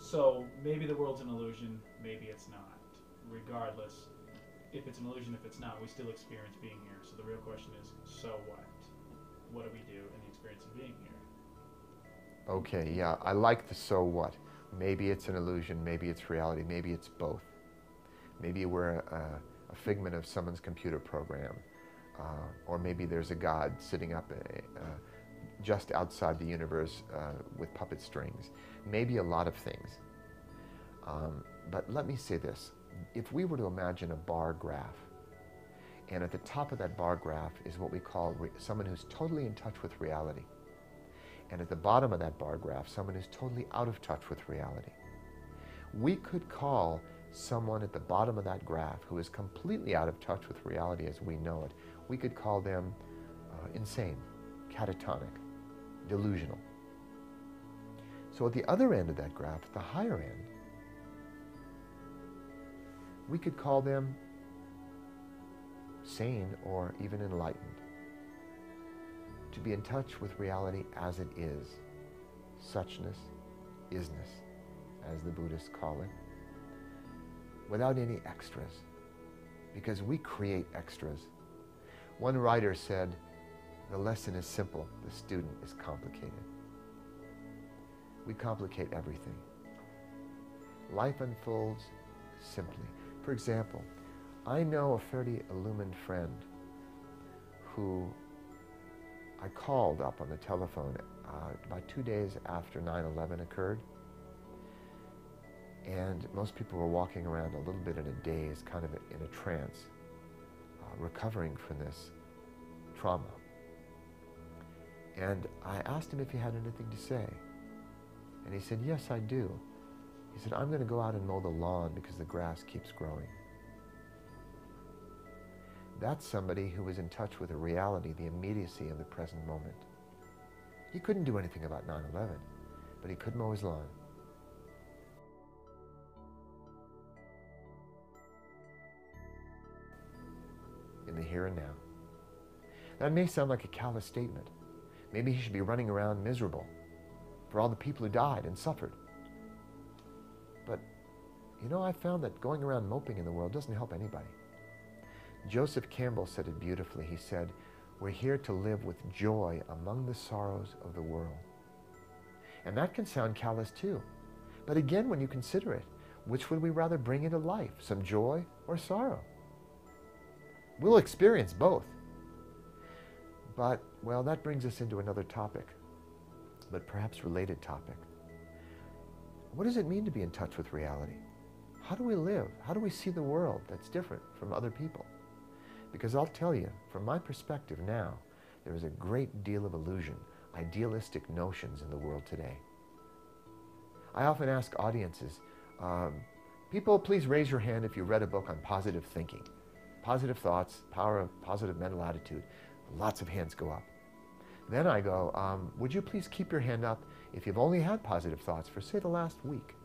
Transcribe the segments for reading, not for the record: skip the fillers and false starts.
So maybe the world's an illusion, maybe it's not. Regardless, if it's an illusion, if it's not, we still experience being here. So the real question is, so what? What do we do in the experience of being here? Okay, yeah, I like the so what. Maybe it's an illusion, maybe it's reality, maybe it's both. Maybe we're a figment of someone's computer program, or maybe there's a God sitting up just outside the universe with puppet strings. Maybe a lot of things. But let me say this. If we were to imagine a bar graph, and at the top of that bar graph is what we call someone who's totally in touch with reality, and at the bottom of that bar graph, someone who's totally out of touch with reality, we could call someone at the bottom of that graph who is completely out of touch with reality as we know it, we could call them insane, catatonic, delusional. So at the other end of that graph, at the higher end, we could call them sane or even enlightened. To be in touch with reality as it is, suchness, isness, as the Buddhists call it, without any extras, because we create extras. One writer said, the lesson is simple, the student is complicated. We complicate everything. Life unfolds simply. For example, I know a fairly illumined friend who I called up on the telephone about 2 days after 9/11 occurred. And most people were walking around a little bit in a daze, kind of in a trance, recovering from this trauma. And I asked him if he had anything to say. And he said, yes, I do. He said, I'm going to go out and mow the lawn because the grass keeps growing. That's somebody who was in touch with the reality, the immediacy of the present moment. He couldn't do anything about 9/11, but he could mow his lawn. In the here and now. That may sound like a callous statement. Maybe he should be running around miserable for all the people who died and suffered. But, you know, I found that going around moping in the world doesn't help anybody. Joseph Campbell said it beautifully. He said, we're here to live with joy among the sorrows of the world. And that can sound callous too. But again, when you consider it, which would we rather bring into life, some joy or sorrow? We'll experience both. But, well, that brings us into another topic, but perhaps related topic. What does it mean to be in touch with reality? How do we live? How do we see the world that's different from other people? Because I'll tell you, from my perspective now, there is a great deal of illusion, idealistic notions in the world today. I often ask audiences, people, please raise your hand if you read a book on positive thinking. Positive thoughts, power of positive mental attitude. Lots of hands go up. Then I go, would you please keep your hand up if you've only had positive thoughts for, say, the last week?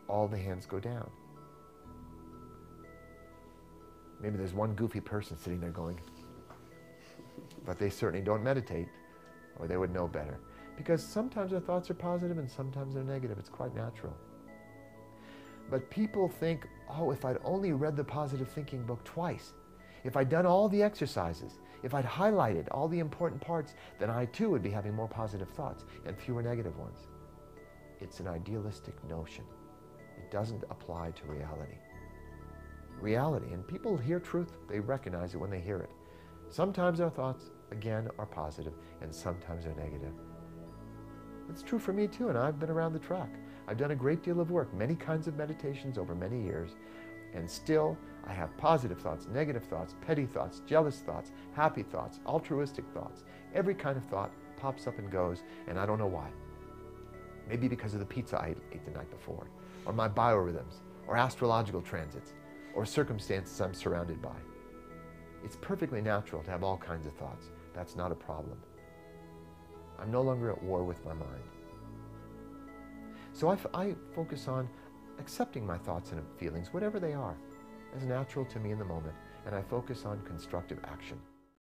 All the hands go down. Maybe there's one goofy person sitting there going, but they certainly don't meditate, or they would know better. Because sometimes their thoughts are positive and sometimes they're negative. It's quite natural. But people think, oh, if I'd only read the positive thinking book twice, if I'd done all the exercises, if I'd highlighted all the important parts, then I too would be having more positive thoughts and fewer negative ones. It's an idealistic notion. It doesn't apply to reality. Reality, and people hear truth, they recognize it when they hear it. Sometimes our thoughts, again, are positive, and sometimes they're negative. It's true for me too, and I've been around the track. I've done a great deal of work, many kinds of meditations over many years, and still I have positive thoughts, negative thoughts, petty thoughts, jealous thoughts, happy thoughts, altruistic thoughts. Every kind of thought pops up and goes, and I don't know why. Maybe because of the pizza I ate the night before, or my biorhythms, or astrological transits, or circumstances I'm surrounded by. It's perfectly natural to have all kinds of thoughts. That's not a problem. I'm no longer at war with my mind. So I focus on accepting my thoughts and feelings, whatever they are, as natural to me in the moment, and I focus on constructive action.